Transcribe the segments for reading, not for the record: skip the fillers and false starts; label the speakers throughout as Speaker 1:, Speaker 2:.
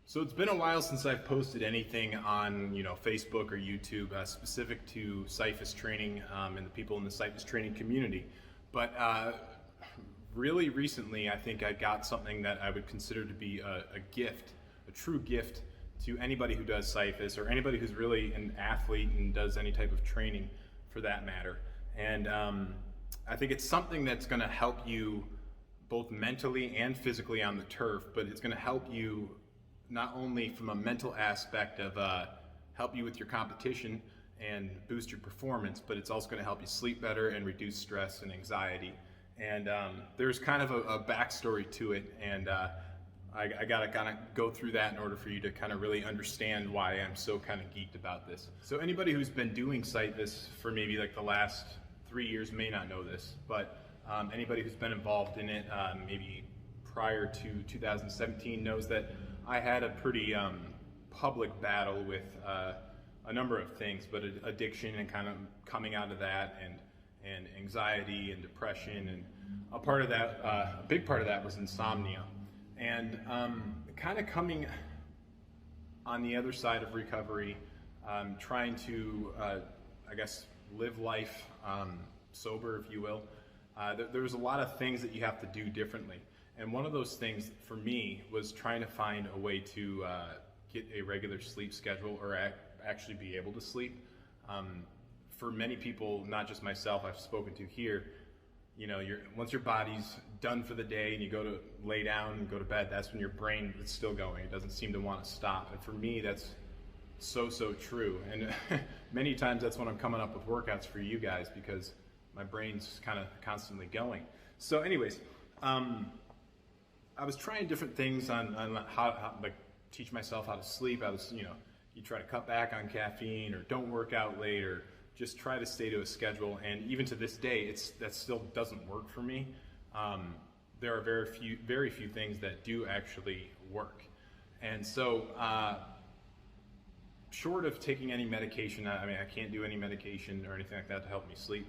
Speaker 1: So it's been a while since I've posted anything on, Facebook or YouTube specific to Syphus Training and the people in the Syphus Training community. But really recently, I think I got something that I would consider to be a gift, a true gift to anybody who does Syphus or anybody who's really an athlete and does any type of training for that matter. And I think it's something that's going to help you both mentally and physically on the turf, but it's going to help you not only from a mental aspect of help you with your competition and boost your performance, but it's also going to help you sleep better and reduce stress and anxiety. And there's kind of a backstory to it, and I got to kind of go through that in order for you to kind of really understand why I'm so kind of geeked about this. So anybody who's been doing Syphus for maybe like the last 3 years may not know this, but anybody who's been involved in it maybe prior to 2017 knows that I had a pretty public battle with a number of things, but addiction and kind of coming out of that, and anxiety and depression, and a part of that, a big part of that was insomnia, and kind of coming on the other side of recovery, trying to, I guess, live life sober, if you will. There's a lot of things that you have to do differently. And one of those things for me was trying to find a way to get a regular sleep schedule or actually be able to sleep. For many people, not just myself, I've spoken to here, once your body's done for the day and you go to lay down and go to bed, that's when your brain is still going. It doesn't seem to want to stop. And for me, that's so true. And many times that's when I'm coming up with workouts for you guys, because my brain's kind of constantly going. So anyways, I was trying different things on how like teach myself how to sleep. You try to cut back on caffeine, or don't work out late, or just try to stay to a schedule. And even to this day, that still doesn't work for me. There are very few things that do actually work. And so, short of taking any medication, I can't do any medication or anything like that to help me sleep.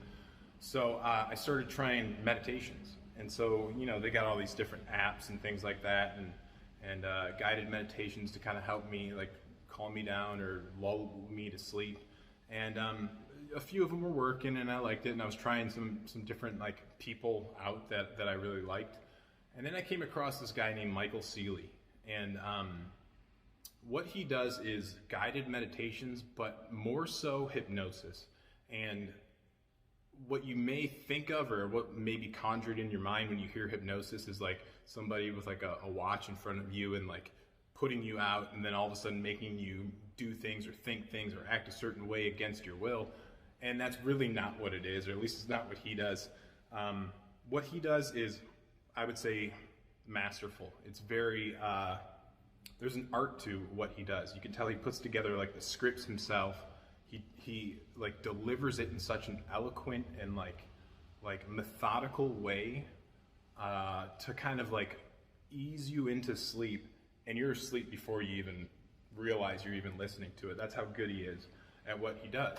Speaker 1: So I started trying meditations. And so, they got all these different apps and things like that, and guided meditations to kind of help me, like, calm me down or lull me to sleep. And a few of them were working, and I liked it, and I was trying some different, like, people out that I really liked. And then I came across this guy named Michael Sealey, and what he does is guided meditations, but more so hypnosis. And what you may think of, or what may be conjured in your mind when you hear hypnosis, is like somebody with like a watch in front of you and like putting you out, and then all of a sudden making you do things or think things or act a certain way against your will. And that's really not what it is, or at least it's not what he does. What he does is, I would say, masterful. It's very, there's an art to what he does. You can tell he puts together like the scripts himself. He like delivers it in such an eloquent and like methodical way to kind of like ease you into sleep, and you're asleep before you even realize you're even listening to it. That's how good he is at what he does.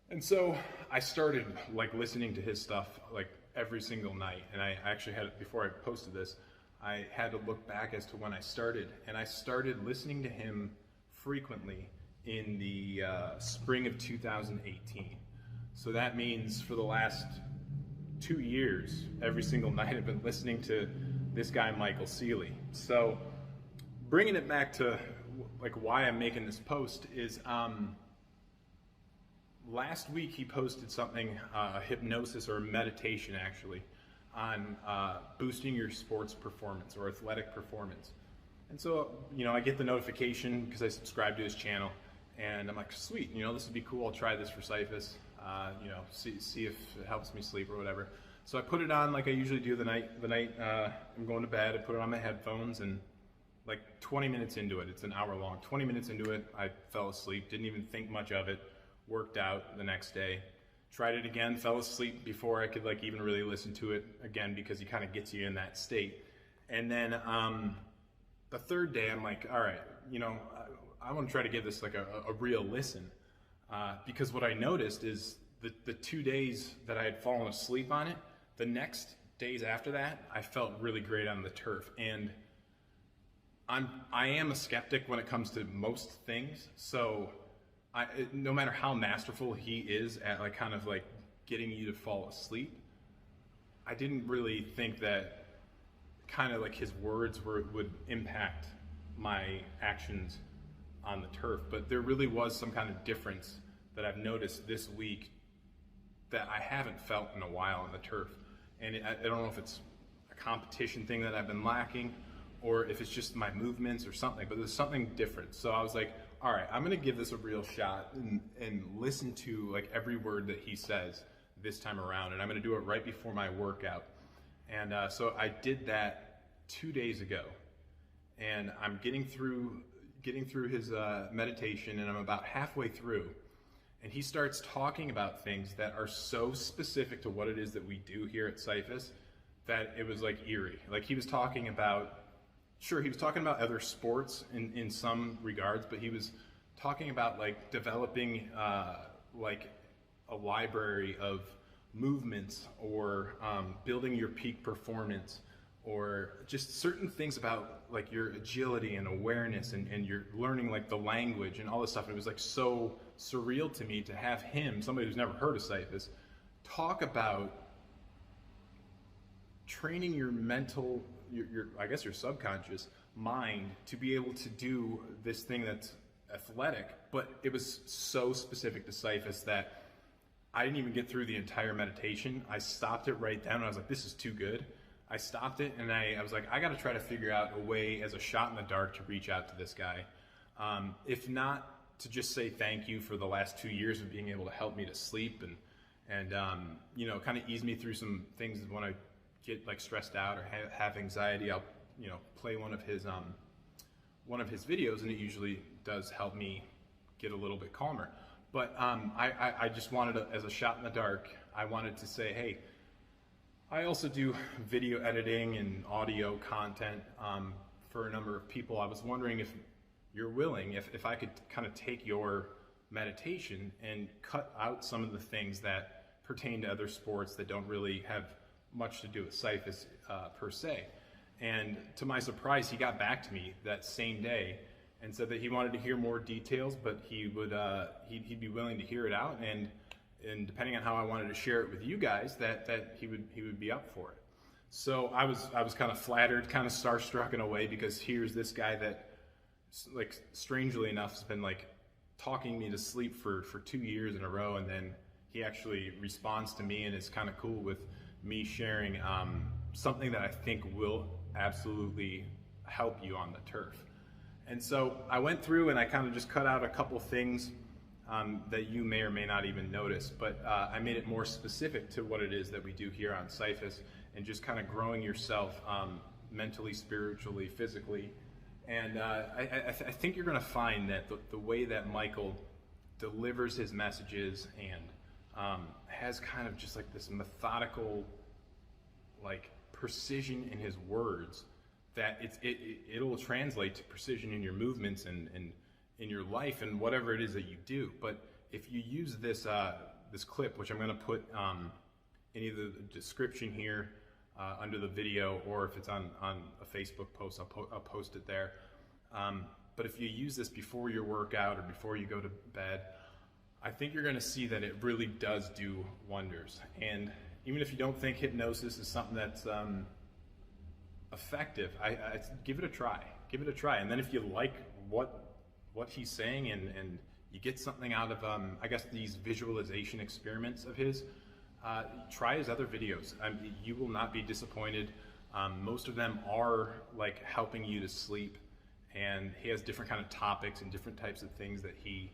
Speaker 1: And so I started like listening to his stuff like every single night, and I actually had, before I posted this, I had to look back as to when I started, and I started listening to him frequently in the spring of 2018. So that means for the last 2 years, every single night I've been listening to this guy, Michael Sealey. So bringing it back to like why I'm making this post is last week he posted something, hypnosis or meditation actually, on boosting your sports performance or athletic performance. And so, I get the notification because I subscribe to his channel. And I'm like, sweet, this would be cool. I'll try this for Syphus, see if it helps me sleep or whatever. So I put it on like I usually do the night I'm going to bed. I put it on my headphones, and like 20 minutes into it, it's an hour long. 20 minutes into it, I fell asleep. Didn't even think much of it. Worked out the next day. Tried it again. Fell asleep before I could like even really listen to it again, because he kind of gets you in that state. And then the third day, I'm like, all right, I want to try to give this like a real listen, because what I noticed is the 2 days that I had fallen asleep on it, the next days after that, I felt really great on the turf. And I am a skeptic when it comes to most things. So no matter how masterful he is at like kind of like getting you to fall asleep, I didn't really think that kind of like his words would impact my actions on the turf. But there really was some kind of difference that I've noticed this week that I haven't felt in a while on the turf. And I don't know if it's a competition thing that I've been lacking, or if it's just my movements or something, but there's something different. So I was like, all right, I'm gonna give this a real shot and listen to like every word that he says this time around, and I'm gonna do it right before my workout. And so I did that 2 days ago, and I'm getting through his meditation, and I'm about halfway through, and he starts talking about things that are so specific to what it is that we do here at Syphus that it was like eerie. Like he was talking about, sure, he was talking about other sports in some regards, but he was talking about like developing like a library of movements, or building your peak performance, or just certain things about like your agility and awareness, and you're learning like the language and all this stuff. And it was like so surreal to me to have him, somebody who's never heard of Syphus, talk about training your mental, your I guess your subconscious mind to be able to do this thing that's athletic. But it was so specific to Syphus that I didn't even get through the entire meditation. I stopped it right then, and I was like, this is too good. I stopped it, and I was like, I got to try to figure out a way as a shot in the dark to reach out to this guy. If not, to just say thank you for the last 2 years of being able to help me to sleep and you know, kind of ease me through some things when I get like stressed out or have anxiety. I'll, you know, play one of his videos, and it usually does help me get a little bit calmer. But I just wanted to, as a shot in the dark, I wanted to say, hey, I also do video editing and audio content for a number of people. I was wondering if you're willing, if I could kind of take your meditation and cut out some of the things that pertain to other sports that don't really have much to do with Syphus per se. And to my surprise, he got back to me that same day and said that he wanted to hear more details, but he would he'd be willing to hear it out, and depending on how I wanted to share it with you guys, that he would be up for it. So I was kind of flattered, kind of starstruck in a way, because here's this guy that, like, strangely enough, has been like talking me to sleep for 2 years in a row, and then he actually responds to me and is kind of cool with me sharing something that I think will absolutely help you on the turf. And so I went through and I kind of just cut out a couple things that you may or may not even notice, but I made it more specific to what it is that we do here on Syphus, and just kind of growing yourself mentally, spiritually, physically. And I think you're going to find that the way that Michael delivers his messages and has kind of just like this methodical, like, precision in his words, that it'll translate to precision in your movements and in your life and whatever it is that you do. But if you use this this clip, which I'm going to put in either the description here under the video, or if it's on a Facebook post, I'll post it there. But if you use this before your workout or before you go to bed, I think you're going to see that it really does do wonders. And even if you don't think hypnosis is something that's effective, I give it a try. Give it a try. And then if you like what he's saying and you get something out of, I guess, these visualization experiments of his, try his other videos. You will not be disappointed. Most of them are like helping you to sleep, and he has different kind of topics and different types of things that he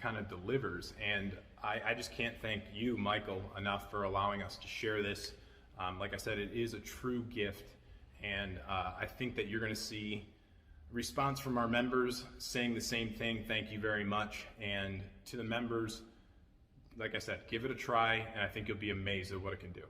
Speaker 1: kind of delivers. And I just can't thank you, Michael, enough for allowing us to share this. Like I said, it is a true gift, and I think that you're going to see response from our members saying the same thing. Thank you very much. And to the members, like I said, give it a try, and I think you'll be amazed at what it can do.